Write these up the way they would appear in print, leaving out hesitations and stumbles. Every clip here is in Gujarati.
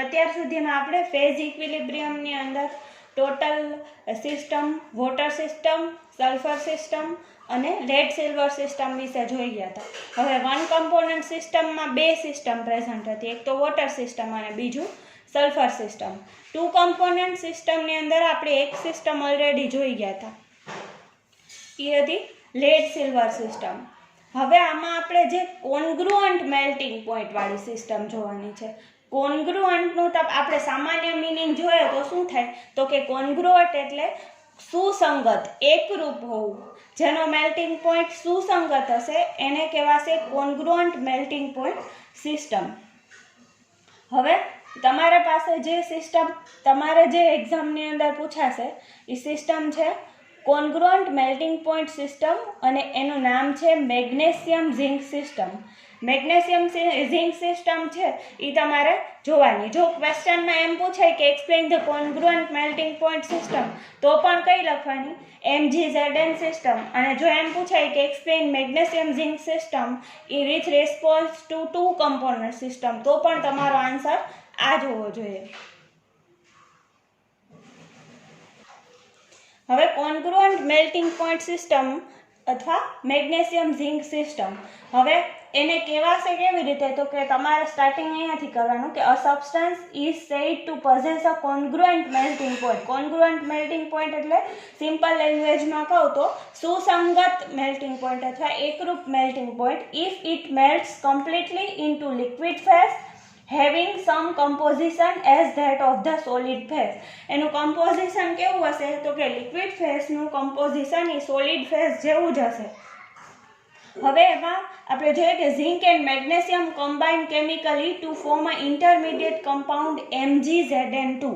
અત્યાર સુધીમાં આપણે ફેઝ ઇક્વિલિબ્રિયમની અંદર total system, water system, sulphur system અને લેડ સિલ્વર સિસ્ટમ વિશે જોઈ ગયા હતા. હવે વન કમ્પોનન્ટ સિસ્ટમમાં બે સિસ્ટમ પ્રેઝન્ટ હતી, એક તો વોટર સિસ્ટમ અને બીજું સલ્ફર સિસ્ટમ. ટુ કમ્પોનન્ટ સિસ્ટમની અંદર આપણે એક સિસ્ટમ ઓલરેડી જોઈ ગયા હતા, એ હતી લેડ સિલ્વર સિસ્ટમ. હવે આમાં આપણે જે કોન્ગ્રુઅન્ટ મેલ્ટિંગ પોઈન્ટ વાળી સિસ્ટમ જોવાની છે. કોન્ગ્રુઅન્ટનું આપણે સામાન્ય મિનિંગ જોઈએ તો શું થાય, તો કે કોન્ગ્રુઅન્ટ એટલે સુસંગત, એકરૂપ હોવું. જેનો મેલ્ટિંગ પોઈન્ટ સુસંગત હશે એને કહેવાશે કોન્ગ્રુઅન્ટ મેલ્ટિંગ પોઈન્ટ સિસ્ટમ. હવે તમારા પાસે જે સિસ્ટમ તમારે જે એક્ઝામની અંદર પૂછાશે એ સિસ્ટમ છે કોન્ગ્રુઅન્ટ મેલ્ટિંગ પોઈન્ટ સિસ્ટમ અને એનું નામ છે magnesium zinc system. Magnesium zinc system છે એ તમારે જોવાની. જો ક્વેશ્ચનમાં એમ પૂછાય કે explain the કોન્ગ્રુઅન્ટ melting point system તો પણ કઈ લખવાની, MgZn સિસ્ટમ. અને જો એમ પૂછાય કે explain magnesium zinc system in with response to to component system તો પણ તમારો આન્સર આ જ હોવો જોઈએ. હવે કોન્ગ્રુઅન્ટ મેલ્ટિંગ પોઈન્ટ સિસ્ટમ અથવા મેગ્નેશિયમ ઝિંક સિસ્ટમ, હવે એને કહેવાશે કેવી રીતે, તો કે તમારે સ્ટાર્ટિંગ અહીંયાથી કરવાનું કે a substance is said to possess a congruent melting point. Congruent melting point એટલે સિમ્પલ લેંગ્વેજમાં કહું તો સુસંગત મેલ્ટિંગ પોઈન્ટ અથવા એકરૂપ melting point if it melts completely into liquid phase having some composition as that of the solid phase. એનું કમ્પોઝિશન કેવું હશે, તો કે લિક્વિડ ફેઝનું કમ્પોઝિશન એ સોલિડ ફેઝ જેવું જ હશે. હવે એમાં આપણે જોઈએ કે zinc and magnesium combine chemically to form a intermediate compound MgZn2.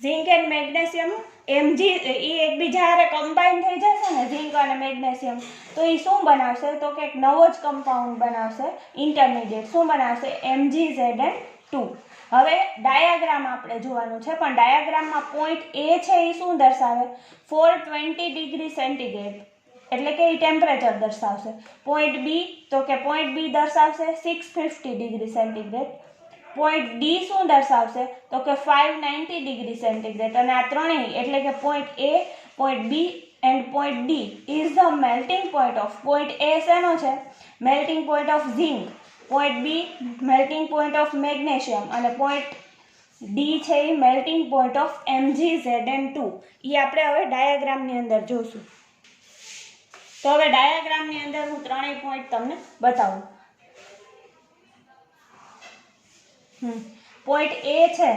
Zinc and magnesium Mg એ એકબીજા હારે કમ્બાઈન થઈ જશે ને, ઝિંક અને મેગ્નેશિયમ, તો એ શું બનાવશે, તો કે એક નવો જ કમ્પાઉન્ડ બનાવશે ઇન્ટરમીડિયેટ. શું બનાવશે, MgZn2. હવે ડાયાગ્રામ આપણે જોવાનું છે, પણ ડાયાગ્રામમાં પોઈન્ટ એ છે એ શું દર્શાવે, 420 ડિગ્રી સેન્ટીગ્રેડ એટલે કે એ ટેમ્પરેચર દર્શાવશે. પોઈન્ટ બી, તો કે પોઈન્ટ બી દર્શાવશે 650 ડિગ્રી સેન્ટીગ્રેડ. પોઈન્ટ ડી શું દર્શાવશે, તો કે 590 ડિગ્રી સેન્ટીગ્રેડ. અને આ ત્રણેય એટલે કે point A, point B and point D is the melting point of, point A શેનો છે, melting point of zinc, point B melting point of magnesium અને પોઈન્ટ ડી છે એ મેલ્ટિંગ પોઈન્ટ ઓફ MgZn2. એ આપણે હવે ડાયાગ્રામની અંદર જોશું. તો હવે ડાયાગ્રામની અંદર હું ત્રણેય પોઈન્ટ તમને બતાવું. પોઈન્ટ એ છે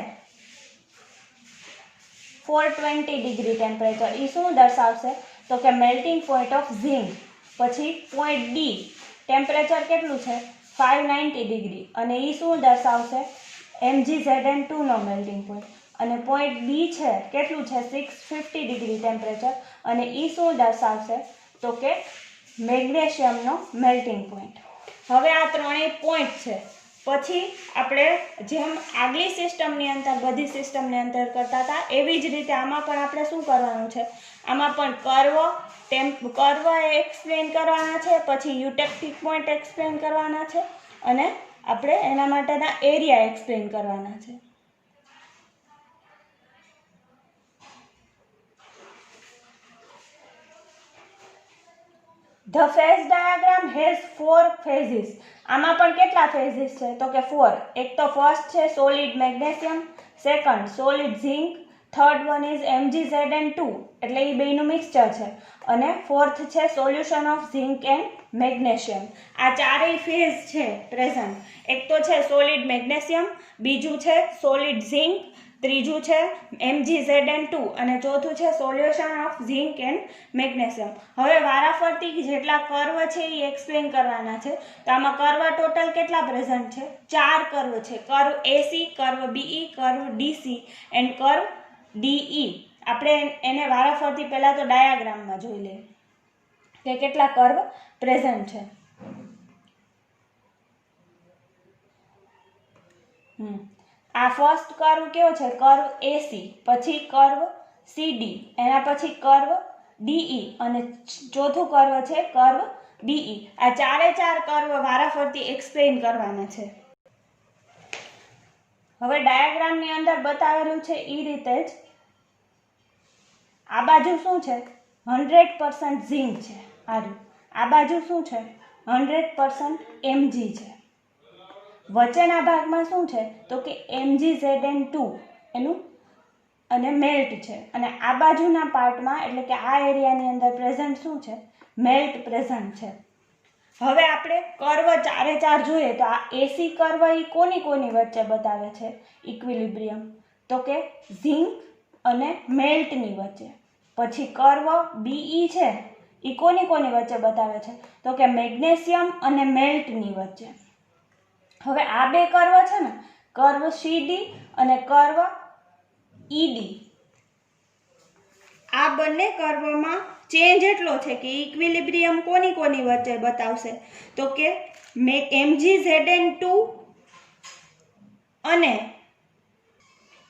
420 ડિગ્રી ટેમ્પરેચર, એ શું દર્શાવશે, તો કે મેલ્ટિંગ પોઈન્ટ ઓફ ઝિંક. પછી પોઈન્ટ ડી ટેમ્પરેચર કેટલું છે 590 ડિગ્રી અને એ શું દર્શાવશે, MgZn2 નો મેલ્ટિંગ પોઈન્ટ. અને પોઈન્ટ બી છે કેટલું છે 650 ડિગ્રી ટેમ્પરેચર અને એ શું દર્શાવશે, તો કે મેગ્નેશિયમનો મેલ્ટિંગ પોઈન્ટ. હવે આ ત્રણેય પોઈન્ટ છે. પછી આપણે જેમ આગલી સિસ્ટમની અંદર બધી સિસ્ટમની અંદર કરતા હતા એવી જ રીતે આમાં પણ આપણે શું કરવાનું છે, આમાં પણ કર્વ એક્સપ્લેન કરવાના છે, પછી યુટેક્ટિક પોઈન્ટ એક્સપ્લેન કરવાના છે અને આપણે એના માટેના એરિયા એક્સપ્લેન કરવાના છે. The phase diagram has 4 phases. આમાં પણ કેટલા phases છે, તો કે 4. એક તો ફર્સ્ટ છે solid magnesium, second solid zinc, third one is MgZn2 એટલે એ બેયનું મિક્સચર છે અને ફોર્થ છે solution of zinc and magnesium. આ ચારેય ફેઝ છે પ્રેઝન્ટ. એક તો છે સોલિડ મેગ્નેશિયમ, બીજું છે સોલિડ ઝિંક, ત્રીજું છે MgZn2 અને ચોથું છે solution of zinc and magnesium. હવે વારાફરતી જેટલા કર્વ છે એ એક્સપ્લેન કરવાના છે. તો આમાં કર્વ ટોટલ કેટલા પ્રેઝન્ટ છે, 4 કર્વ છે. Curve AC, curve BE, curve DC and curve DE. આપણે એને વારાફરતી પહેલા તો ડાયાગ્રામમાં જોઈ લઈએ કે કેટલા કર્વ પ્રેઝન્ટ છે. આ ફર્સ્ટ કર્વ કેવો છે, કર્વ AC, પછી કર્વ CD, એના પછી કર્વ DE અને ચોથું કર્વ છે કર્વ DE. આ ચારે ચાર કર્વ વારાફરતી એક્સપ્લેન કરવાના છે. હવે ડાયાગ્રામની અંદર બતાવેલું છે એ રીતે જ આ બાજુ શું છે 100% ઝીંક છે, આ બાજુ શું છે 100% Mg છે, વચ્ચેના ભાગમાં શું છે તો કે MgZn2 એનું અને મેલ્ટ છે, અને આ બાજુના પાર્ટમાં એટલે કે આ એરિયાની અંદર પ્રેઝન્ટ શું છે મેલ્ટ પ્રેઝન્ટ છે. હવે આપણે કર્વ ચારે ચાર જોઈએ તો આ એસી કર્વ એ કોની વચ્ચે બતાવે છે ઇક્વિલિબ્રિયમ તો કે ઝીંક અને મેલ્ટની વચ્ચે. પછી કર્વ બીઈ છે એ કોની વચ્ચે બતાવે છે તો કે મેગ્નેશિયમ અને મેલ્ટની વચ્ચે. હવે આ બે કર્વ છે ને કર્વ સીડી અને કર્વ ઈડી, આ બંને કર્વમાં ચેન્જ એટલો છે કે ઇક્વિલિબ્રિયમ કોની વચ્ચે બતાવશે તો કે MgZn2 અને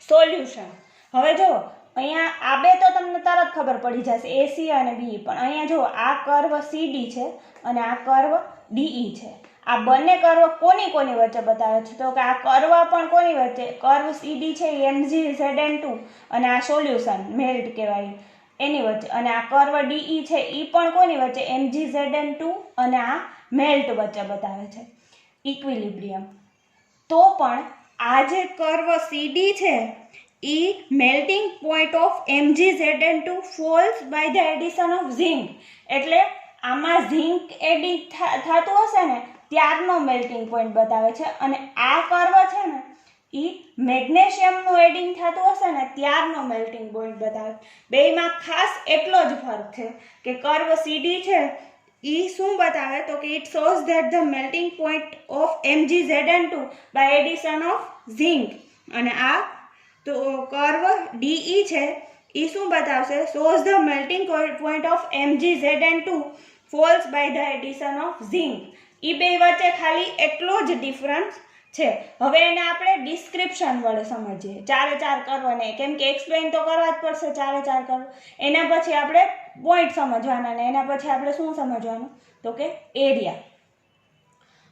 સોલ્યુશન. હવે જો અહીંયા આ બે તો તમને તરત ખબર પડી જશે એસી અને બી, પણ અહીંયા જો આ કર્વ સીડી છે અને આ કર્વ ડીઈ છે. આ બંને કર્વ કોની વચ્ચે બતાવે છે તો કે આ કર્વ પણ કોની વચ્ચે, કર્વ સીડી છે MgZn2 અને આ સોલ્યુશન મેલ્ટ કહેવાય એની વચ્ચે, અને આ કર્વ ડીઈ છે એ પણ કોની વચ્ચે MgZn2 અને આ મેલ્ટ વચ્ચે બતાવે છે ઇક્વિલિબ્રિયમ. તો પણ આ જે કર્વ સીડી છે એ melting point of MgZn2 falls by the addition of zinc, એટલે આમાં ઝીંક એડિટ થતું હશે ને ત્યારનો મેલ્ટિંગ પોઈન્ટ બતાવે છે, અને આ કર્વ છે ને એ મેગ્નેશિયમનું એડિંગ થતું હશે ને ત્યારનો મેલ્ટિંગ પોઈન્ટ બતાવે. બેયમાં ખાસ એટલો જ ફરક છે કે કર્વ સીડી છે એ શું બતાવે તો કે it shows that the melting point of MgZn2 by addition of zinc, અને આ તો કર્વ ડીઈ છે એ શું બતાવશે shows the melting point of MgZn2 falls by the addition of zinc. એ બે વચ્ચે ખાલી એટલો જ ડિફરન્સ છે. હવે એને આપણે ડિસ્ક્રિપ્શન વડે સમજીએ ચારે ચાર કર્વને, કેમ કે એક્સપ્લેન તો કરવા જ પડશે ચારે ચાર કર્વ. એના પછી આપણે પોઈન્ટ સમજવાના ને એના પછી આપણે શું સમજવાનું તો કે એરિયા.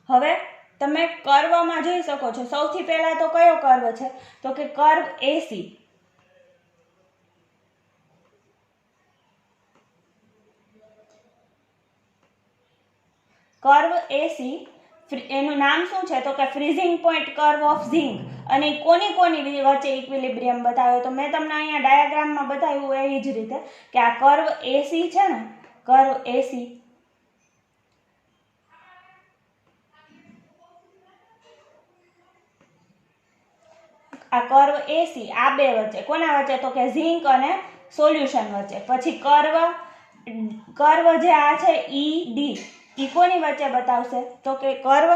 હવે તમે કર્વમાં જોઈ શકો છો સૌથી પહેલા તો કયો કર્વ છે તો કે કર્વ એસી. કર્વ એસી એનું નામ શું છે તો કે freezing point curve of zinc, અને કોની વચ્ચે ઇક્વિલિબ્રિયમ બતાવ્યો તો મેં તમને અહીંયા ડાયાગ્રામમાં બતાવ્યું એ જ રીતે કે આ કર્વ એસી છે ને કર્વ એસી આ કર્વ એસી આ બે વચ્ચે કોના વચ્ચે તો કે ઝીંક અને સોલ્યુશન વચ્ચે. પછી કર્વ જે આ છે ઈડી ઈ કોની વચ્ચે બતાવશે તો કે કર્વ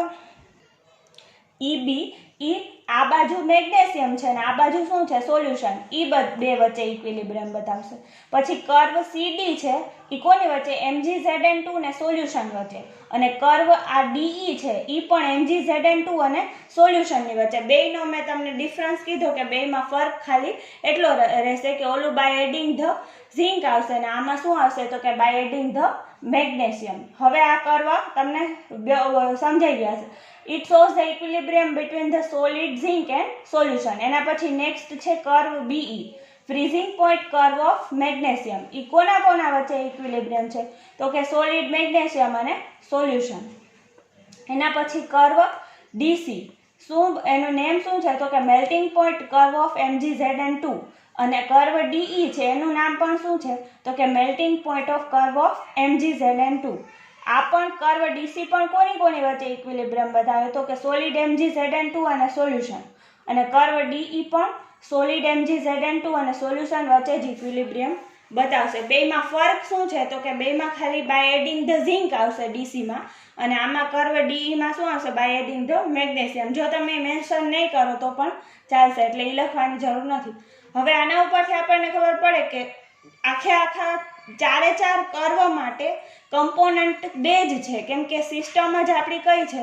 ઈબી ઈ આ બાજુ મેગ્નેશિયમ છે ને આ બાજુ શું છે સોલ્યુશન, ઈ બે વચ્ચે ઇક્વિલિબ્રિયમ બતાવશે. પછી કર્વ સીડી છે ઈ કોની વચ્ચે MgZn2 ને સોલ્યુશન વચ્ચે, અને કર્વ આ ડીઈ છે ઈ પણ MgZn2 અને સોલ્યુશનની વચ્ચે. બેયનો મેં તમને ડિફરન્સ કીધો કે બેયમાં ફરક ખાલી એટલો રહેશે કે ઓલું બાય એડિંગ ધ ઝીંક આવશે ને આમાં શું આવશે તો કે બાય એડિંગ ધ મેગ્નેશિયમ. હવે આ કર્વ તમને સમજાઈ ગયા છે. It shows the equilibrium between the solid zinc and solution. એના પછી નેક્સ્ટ છે curve BE freezing point curve of magnesium. એ કોના વચ્ચે ઇક્વિલિબ્રિયમ છે તો કે સોલિડ મેગ્નેશિયમ અને સોલ્યુશન. એના પછી કર્વ ડીસી શું એનું નેમ શું છે તો કે melting point curve of MgZn2, અને કર્વ ડીઈ છે એનું નામ પણ શું છે તો કે melting point of curve of MgZn2. આ પણ કર્વ ડીસી પણ કોની વચ્ચે ઇક્વિલિબ્રિયમ બતાવે તો કે સોલિડ MgZn2 અને સોલ્યુશન, અને કર્વ ડીઈ પણ સોલિડ MgZn2 અને સોલ્યુશન વચ્ચે જ ઇક્વિલિબ્રિયમ બતાવશે. બેયમાં ફરક શું છે તો કે બેયમાં ખાલી બાય એડિંગ ધ ઝીંક આવશે ડીસીમાં, અને આમાં કર્વ ડીઈમાં શું આવશે બાય એડિંગ ધ મેગ્નેશિયમ. જો તમે મેન્શન નહીં કરો તો પણ ચાલશે, એટલે એ લખવાની જરૂર નથી. હવે આના ઉપરથી આપણને ખબર પડે કે આખા ચારે ચાર કર્વ માટે કમ્પોનન્ટ બે જ છે, કેમ કે સિસ્ટમ જ આપણી કઈ છે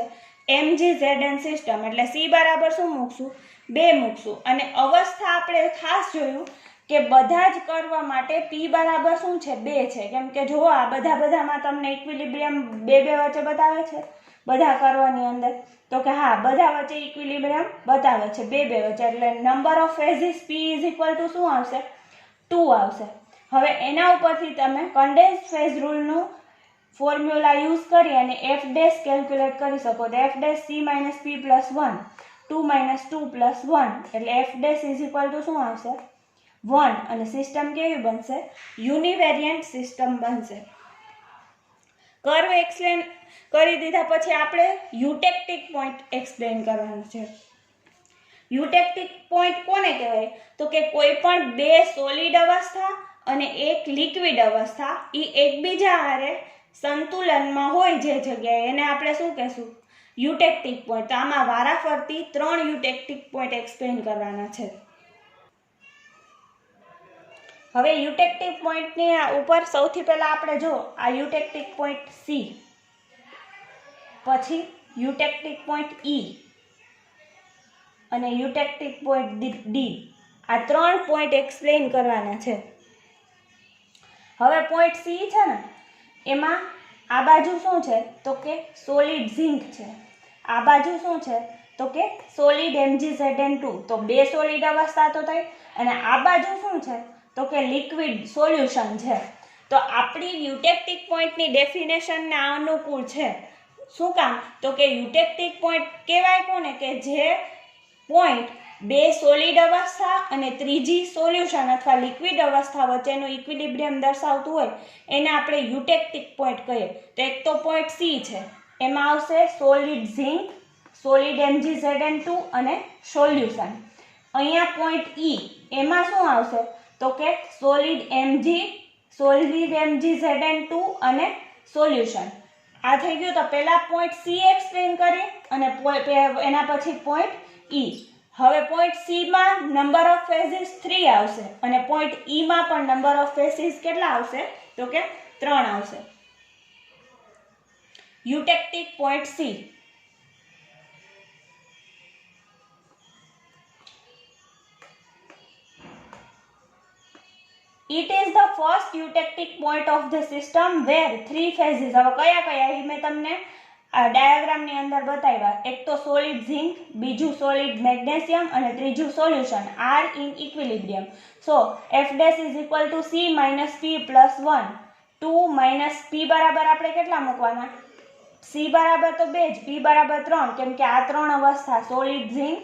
MgZn સિસ્ટમ, એટલે સી બરાબર શું મૂકશું 2 મૂકશું. અને અવસ્થા આપણે ખાસ જોયું કે બધા જ કર્વ માટે પી બરાબર શું છે 2 છે, કેમ કે જો આ બધામાં તમને ઇક્વિલિબ્રિયમ બે વચ્ચે બતાવે છે બધા કર્વની અંદર. તો કે હા, બધા વચ્ચે ઇક્વિલિબ્રિયમ બતાવે છે, બે વચ્ચે, એટલે number of ફેઝિસ P is equal to શું આવશે? 2 આવશે. હવે એના ઉપરથી તમે કન્ડેન્સ ફેઝ રૂલનું ફોર્મ્યુલા યુઝ કરી અને f ડેશ કેલ્ક્યુલેટ કરી શકો. તો f dash c minus p plus 1, 2 minus 2 plus 1, એટલે f dash is equal to શું આવશે? 1. અને સિસ્ટમ કેવી બનશે? યુનિવેરિયન્ટ સિસ્ટમ બનશે. કર્વ એક્સપ્લેન કરી દીધા પછી આપણે યુટેક્ટિક પોઈન્ટ એક્સપ્લેન કરવાનું છે. યુટેક્ટિક પોઈન્ટ કોને કહેવાય? તો કે કોઈ પણ બે સોલિડ અવસ્થા અને એક લિક્વિડ અવસ્થા એ એકબીજા હારે સંતુલનમાં હોય જે જગ્યાએ, એને આપણે શું કહેશું? યુટેક્ટિક પોઈન્ટ. તો આમાં વારાફરતી 3 યુટેક્ટિક પોઈન્ટ એક્સપ્લેન કરવાના છે. હવે યુટેક્ટિક પોઈન્ટની ઉપર સૌથી પહેલા આપણે જો આ યુટેક્ટિક પોઈન્ટ C, પછી યુટેક્ટિક પોઈન્ટ E અને યુટેક્ટિક પોઈન્ટ D, આ 3 પોઈન્ટ એક્સપ્લેન કરવાના છે. હવે પોઈન્ટ C છે ને, એમાં આ બાજુ શું છે? તો કે સોલિડ ઝિંક છે. આ બાજુ શું છે? તો કે સોલિડ MgZn2. તો બે સોલિડ અવસ્થા તો થઈ. અને આ બાજુ શું છે? તો કે લિક્વિડ સોલ્યુશન છે. તો આપણી યુટેક્ટિક પોઈન્ટની ડેફિનેશનને અનુકૂળ છે. શું કામ? તો કે યુટેક્ટિક પોઈન્ટ કહેવાય કોને? કે જે પોઈન્ટ બે સોલિડ અવસ્થા અને ત્રીજી સોલ્યુશન અથવા લિક્વિડ અવસ્થા વચ્ચેનું ઇક્વિલિબ્રિયમ દર્શાવતું હોય એને આપણે યુટેક્ટિક પોઈન્ટ કહીએ. તો એક તો પોઈન્ટ C છે, એમાં આવશે સોલિડ ઝિંક, સોલિડ MgZn2 અને સોલ્યુશન. અહીંયા પોઈન્ટ E, એમાં શું આવશે? તો કે સોલિડ MgZn2 અને સોલ્યુશન. આ થઈ ગયું. તો પહેલા પોઈન્ટ C એક્સપ્લેન કરીએ અને એના પછી પોઈન્ટ E. હવે પોઈન્ટ C માં નંબર ઓફ ફેઝિસ 3 આવશે અને પોઈન્ટ E માં પણ નંબર ઓફ ફેઝિસ કેટલા આવશે? તો કે 3 આવશે. યુટેક્ટિક point C. It is the first eutectic point of the system where 3 phases. હવે કયા એ મેં તમને આ ડાયાગ્રામની અંદર બતાવ્યા. એક તો સોલિડ ઝિંક, બીજું સોલિડ મેગ્નેશિયમ અને ત્રીજું solution are in equilibrium. So f dash is equal to c minus p plus 1. 2 minus p બરાબર આપણે કેટલા મૂકવાના? c બરાબર તો 2 જ, p બરાબર 3, કેમ કે આ 3 અવસ્થા સોલિડ ઝિંક,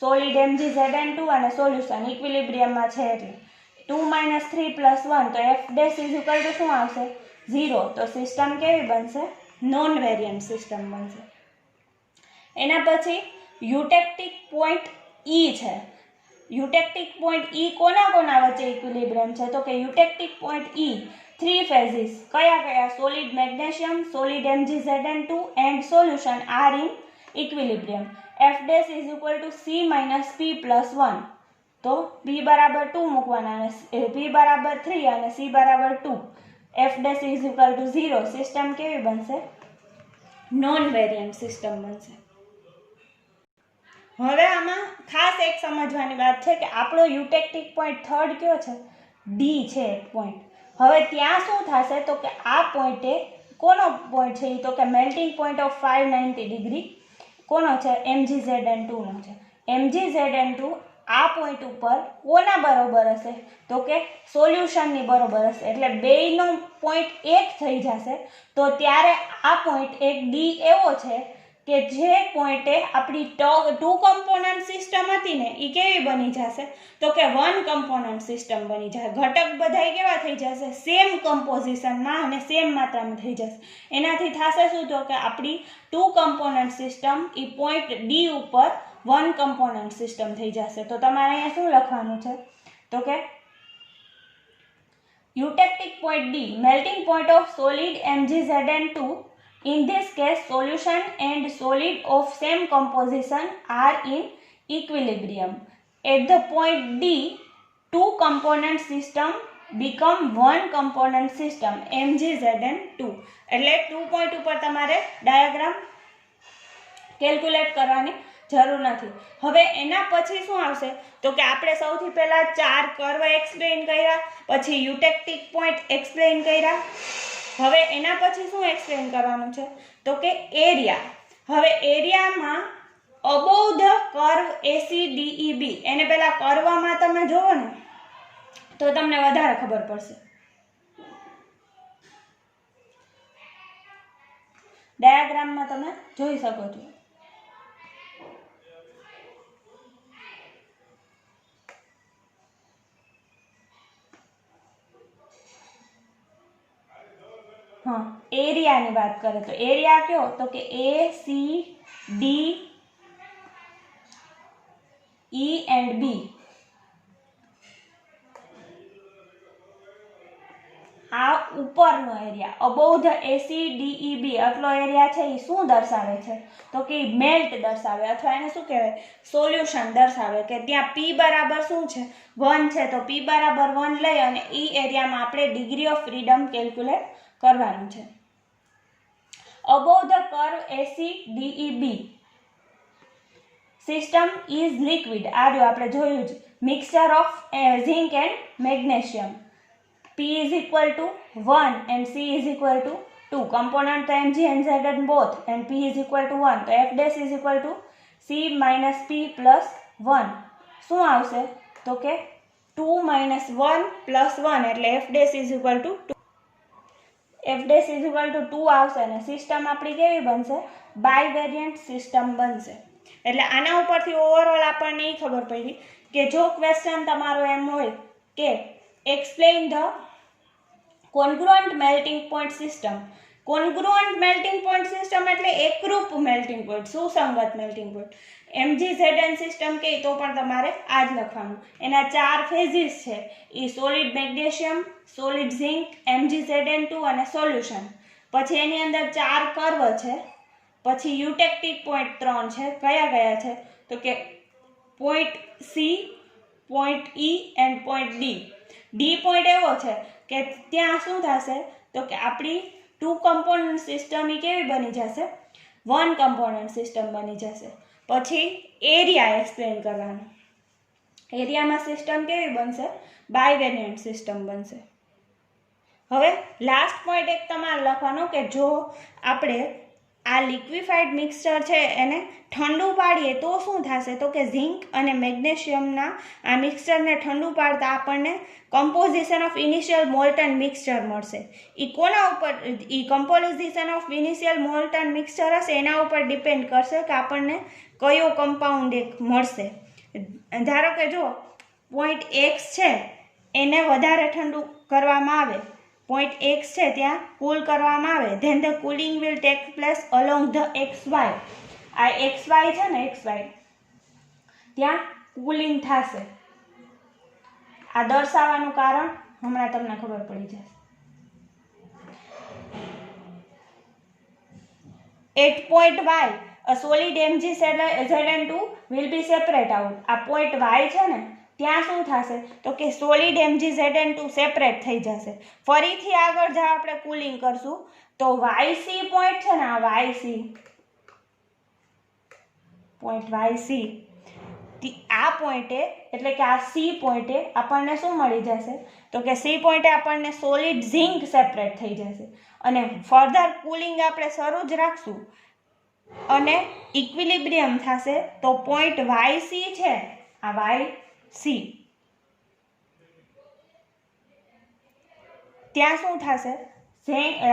સોલિડ MgZn2 અને સોલ્યુશન ઇક્વિલિબ્રિયમમાં છે. એટલે 2 માઇનસ 3 પ્લસ 1, તો f dash is equal to શું આવશે? 0. તો સિસ્ટમ કેવી બનશે? નોન વેરિયન્ટ સિસ્ટમ બનશે. એના પછી યુટેક્ટિક પોઈન્ટ E છે. યુટેક્ટિક પોઈન્ટ E કોના વચ્ચે ઇક્વિલિબ્રિયમ છે? તો કે યુટેક્ટિક પોઈન્ટ E 3 phases. કયા? Solid magnesium, solid MgZn2 and solution are in equilibrium. f dash is equal to c minus p plus 1. તો p બરાબર 2 મૂકવાના, અને p બરાબર 3 અને c બરાબર 2. f dash is equal to 0. System કેવી બનશે? નોન વેરિયન્ટ સિસ્ટમ બનશે. હવે આમાં ખાસ એક સમજવાની વાત છે કે આપણો યુટેક્ટિક પોઈન્ટ થર્ડ કયો છે? D છે એક પોઈન્ટ. હવે ત્યાં શું થશે? તો કે આ પોઈન્ટે કોનો પોઈન્ટ છે? તો કે મેલ્ટિંગ પોઈન્ટ ઓફ 590 ડિગ્રી કોનો છે? MgZn2 નો છે. MgZn2 આ પોઈન્ટ ઉપર કોના બરોબર હશે? તો કે સોલ્યુશનની બરોબર હશે. એટલે બેયનો પોઈન્ટ એક થઈ જશે. તો ત્યારે આ પોઈન્ટ એક D એવો છે કે જે પોઈન્ટે આપણી 2 કમ્પોનન્ટ સિસ્ટમ હતી ને એ કેવી બની જશે? તો કે 1 કમ્પોનન્ટ સિસ્ટમ બની જશે. ઘટક બધાય કેવા થઈ જશે? સેમ કમ્પોઝિશનમાં અને સેમ માત્રામાં થઈ જશે. એનાથી થશે શું? તો કે આપણી 2 કમ્પોનન્ટ સિસ્ટમ એ પોઈન્ટ D ઉપર 1 કમ્પોનન્ટ સિસ્ટમ થઈ જશે. તો તમારે અહીંયા શું લખવાનું છે? તો કે eutectic point D, melting point of solid MgZn2. In this case, solution and solid of same composition are in equilibrium. At the point D, 2 component system become 1 component system MgZn2. એટલે 2 પોઈન્ટ ઉપર તમારે ડાયાગ્રામ કેલ્ક્યુલેટ કરવાની જરૂર નથી. હવે એના પછી શું આવશે? તો કે આપણે સૌથી પહેલા 4 કર્વ એક્સપ્લેન કર્યા, પછી યુટેક્ટિક પોઈન્ટ એક્સપ્લેન કર્યા. હવે એના પછી શું એક્સપ્લેન કરવાનું છે? તો કે એરિયા. હવે એરિયામાં અબોવ ધ કર્વ ACDEB, એને પહેલા કર્વમાં તમે જોવો ને તો તમને વધારે ખબર પડશે. ડાયાગ્રામમાં તમે જોઈ શકો છો. હા, એરિયાની વાત કરે તો એરિયા કયો તો કે ACDE and B. આ ઉપરનો એરિયા અબોવ ધ ACDEB આટલો એરિયા છે એ શું દર્શાવે છે તો કે મેલ્ટ દર્શાવે, અથવા એને શું કહેવાય સોલ્યુશન દર્શાવે, કે ત્યાં P બરાબર શું છે 1 છે, તો P બરાબર 1 લઈ અને એ એરિયામાં આપણે ડિગ્રી ઓફ ફ્રીડમ કેલ્ક્યુલેટ કરવાનું છે. Above the curve ACDEB system is liquid. આ જો આપણે જોયું જ mixture of zinc and magnesium. P is equal to 1 and C is equal to 2. Component to Mg and Zn both, and P is equal to 1. તો F dash is equal to C minus P plus 1. શું આવશે તો કે 2 minus 1 plus 1 એટલે F dash is equal to 2. F dash is equal to 2 આવશે અને સિસ્ટમ આપણી કેવી બનશે બાયવેરિયન્ટ સિસ્ટમ બનશે. એટલે આના ઉપરથી ઓવરઓલ આપણને એ ખબર પડી કે જો ક્વેશ્ચન તમારો એમ હોય કે explain the congruent melting point system. congruent melting point system એટલે એકરૂપ melting point, સુસંગત melting point. MgZn સિસ્ટમ કે તો પણ તમારે આ જ લખવાનું. એના 4 ફેઝિસ છે એ solid magnesium, solid zinc, MgZn2 અને સોલ્યુશન. પછી એની અંદર 4 કર્વ છે. પછી યુટેક્ટિક પોઈન્ટ 3 છે. કયા કયા છે તો કે point C, point E end point D. D point એવો છે કે ત્યાં શું થશે તો કે આપણી 2 કમ્પોનન્ટ સિસ્ટમ એ કેવી બની જશે 1 કમ્પોનન્ટ સિસ્ટમ બની જશે. પછી એરિયા એક્સપ્લેન કરવાનું. એરિયામાં સિસ્ટમ કેવી બનશે બાયવેરિયન્ટ સિસ્ટમ બનશે. હવે લાસ્ટ પોઈન્ટ એક તમારે લખવાનો કે જો આપણે આ લિક્વિફાઈડ મિક્સચર છે એને ઠંડુ પાડીએ તો શું થશે તો કે ઝિંક અને મેગ્નેશિયમના આ મિક્સચરને ઠંડુ પાડતા આપણને composition of initial molten mixture મળશે. એ કોના ઉપર એ composition of initial molten mixture હશે એના ઉપર ડિપેન્ડ કરશે કે આપણને કયો કમ્પાઉન્ડ એક મળશે. ધારો કે જો પોઈન્ટ એક્સ છે એને વધારે ઠંડુ કરવામાં આવે, પોઈન્ટ એક્સ છે ત્યાં કૂલ કરવામાં આવે, then the cooling will take place along the XY. આ XY છે ને XY ત્યાં કુલિંગ થશે. આ દર્શાવવાનું કારણ હમણાં તમને ખબર પડી જશે. At point Y a solid MgZn2 will be separate out. આ પોઈન્ટ Y છે ને ત્યાં શું થશે તો કે સોલિડ MgZn2 સેપરેટ થઈ જશે. ફરીથી આગળ જો આપણે કુલિંગ કરશું તો YC પોઈન્ટ છે ને આ YC પોઈન્ટ YC આ પોઈન્ટે એટલે કે આ C પોઈન્ટે આપણને શું મળી જશે તો કે C પોઈન્ટે આપણને સોલિડ ઝિંક સેપરેટ થઈ જશે. અને ફર્ધર કુલિંગ આપણે શરૂ જ રાખશું અને ઇક્વિલિબ્રિયમ થશે તો પોઈન્ટ YC છે આ YC ત્યાં શું થશે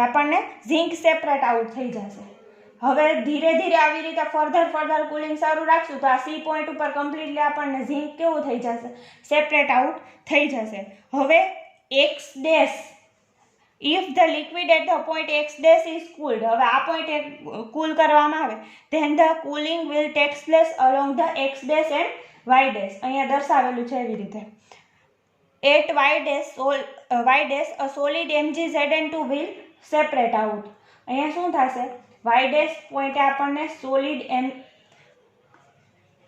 આપણને ઝિંક સેપરેટ આઉટ થઈ જશે. હવે ધીરે ધીરે આવી રીતે ફર્ધર કુલિંગ શરૂ રાખશું તો આ C પોઈન્ટ ઉપર કમ્પ્લીટલી આપણને ઝિંક કેવું થઈ જશે સેપરેટ આઉટ થઈ જશે. હવે X dash if the liquid at the point X dash is cooled. હવે આ પોઈન્ટ કૂલ કરવામાં આવે then the cooling will take place along the X dash and Y dash. અહીંયા દર્શાવેલું છે એવી રીતે. At Y dash a solid MgZn2 will separate out. અહીંયા શું થશે Y dash પોઈન્ટે આપણને સોલિડ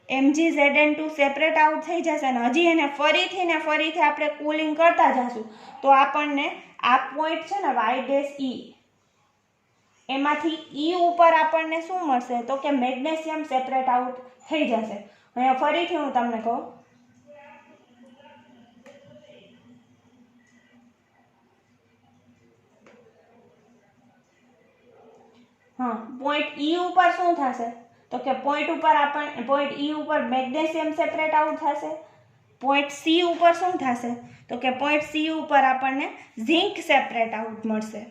MgZn2 સેપરેટ આઉટ થઈ જશે અને હજી એને ફરીથી આપણે કુલિંગ કરતા જશું તો આપણને આ પોઈન્ટ છે ને Y dash E એમાંથી E ઉપર આપણને શું મળશે તો કે મેગ્નેશિયમ સેપરેટ આઉટ થઈ જશે. અહીંયા ફરીથી હું તમને કહું हाँ पॉइंट ई ઉપર શું થશે તો કે પોઈન્ટ ઈ ઉપર મેગ્નેશિયમ સેપરેટ આઉટ થશે. પોઈન્ટ સી ઉપર શું થશે તો કે પોઈન્ટ સી ઉપર આપણને ઝિંક સેપરેટ આઉટ મળશે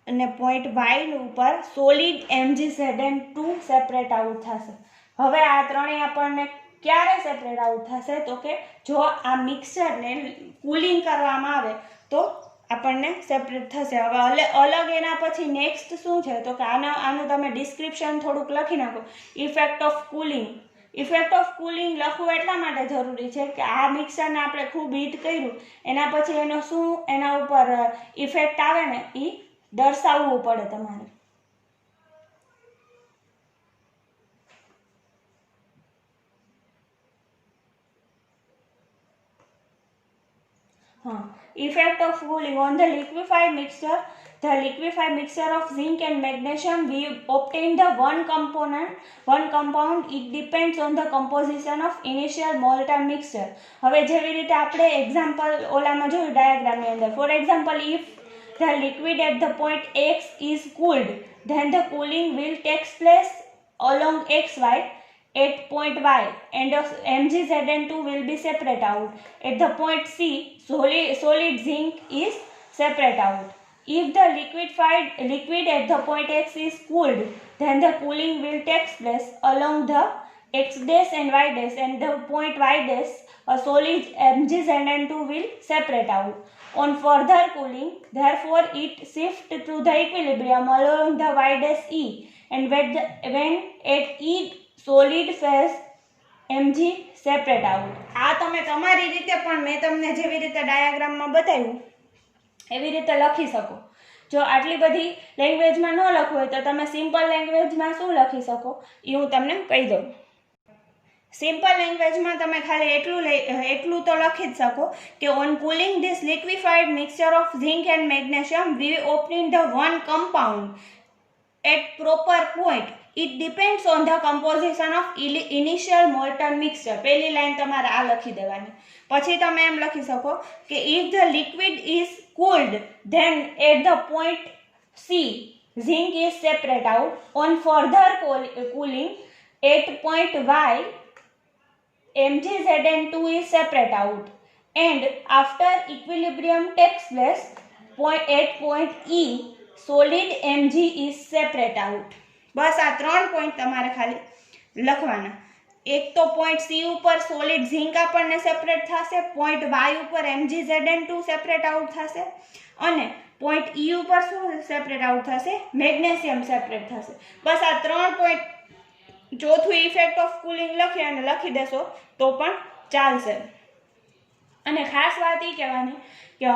અને પોઈન્ટ વાય ઉપર સોલિડ MgZn2 સેપરેટ આઉટ થશે. હવે આ ત્રણેય આપણને ક્યારે સેપરેટ આઉટ થશે તો કે જો આ મિક્સરને કુલિંગ કરવામાં આવે તો આપણને સેપરેટ થશે. હવે અલગ એના પછી નેક્સ્ટ શું છે તો કે આનું તમે ડિસ્ક્રિપ્શન થોડુંક લખી નાખો. Effect of cooling. Effect of cooling લખવું એટલા માટે જરૂરી છે કે આ મિક્સરને આપણે ખૂબ હીટ કર્યું એના પછી એના ઉપર ઇફેક્ટ આવે ને એ દર્શાવવું પડે તમારે. Effect of cooling on the liquefied mixture. The liquefied mixture of zinc and magnesium, we obtain the one compound. It depends on the composition of initial molten mixture. હવે જેવી રીતે આપણે એક્ઝામ્પલ ઓલામાં જોયું ડાયાગ્રામની અંદર. For example, if the liquid at the point X is cooled, then the cooling will take place along XY at point Y, and MgZn2 will be separate out. At the point C, solid zinc is separate out. If the liquid at the point X is cooled, then the cooling will take place along the X dash and Y dash, and the point Y dash, a solid MgZn2 will separate out. On further cooling, therefore, it shifts to the equilibrium along the Y dash E, and when at E solid phase Mg separate out. આ તમે તમારી રીતે પણ મેં તમને જેવી રીતે ડાયાગ્રામમાં બતાવ્યું એવી રીતે લખી શકો. જો આટલી બધી લેંગ્વેજમાં ન લખવું હોય તો તમે સિમ્પલ લેંગ્વેજમાં શું લખી શકો એ હું તમને કહી દઉં. સિમ્પલ લેંગ્વેજમાં તમે ખાલી એટલું તો લખી જ શકો કે on cooling this liquefied mixture of zinc and magnesium we opening the one compound at proper point. It depends on the composition of initial molten mixture. પહેલી લાઈન તમારે આ લખી દેવાની. પછી તમે એમ લખી શકો કે if the liquid is cooled, then at the point C, zinc is separate out. On further cooling, at point Y, MgZn2 is separate out. And after equilibrium takes place, at point E, solid Mg is separate out. બસ આ 3 પોઈન્ટ તમારે ખાલી લખવાના. એક તો પોઈન્ટ સી ઉપર સોલિડ ઝિંક આપણને સેપરેટ થશે, પોઈન્ટ વાય ઉપર MgZn2 સેપરેટ આઉટ થશે અને પોઈન્ટ ઈ ઉપર શું સેપરેટ આઉટ થશે મેગ્નેશિયમ સેપરેટ થશે. બસ આ 3 પોઈન્ટ. ચોથું ઇફેક્ટ ઓફ કુલિંગ લખી અને લખી દેશો તો પણ ચાલશે. અને ખાસ વાત એ કહેવાની કે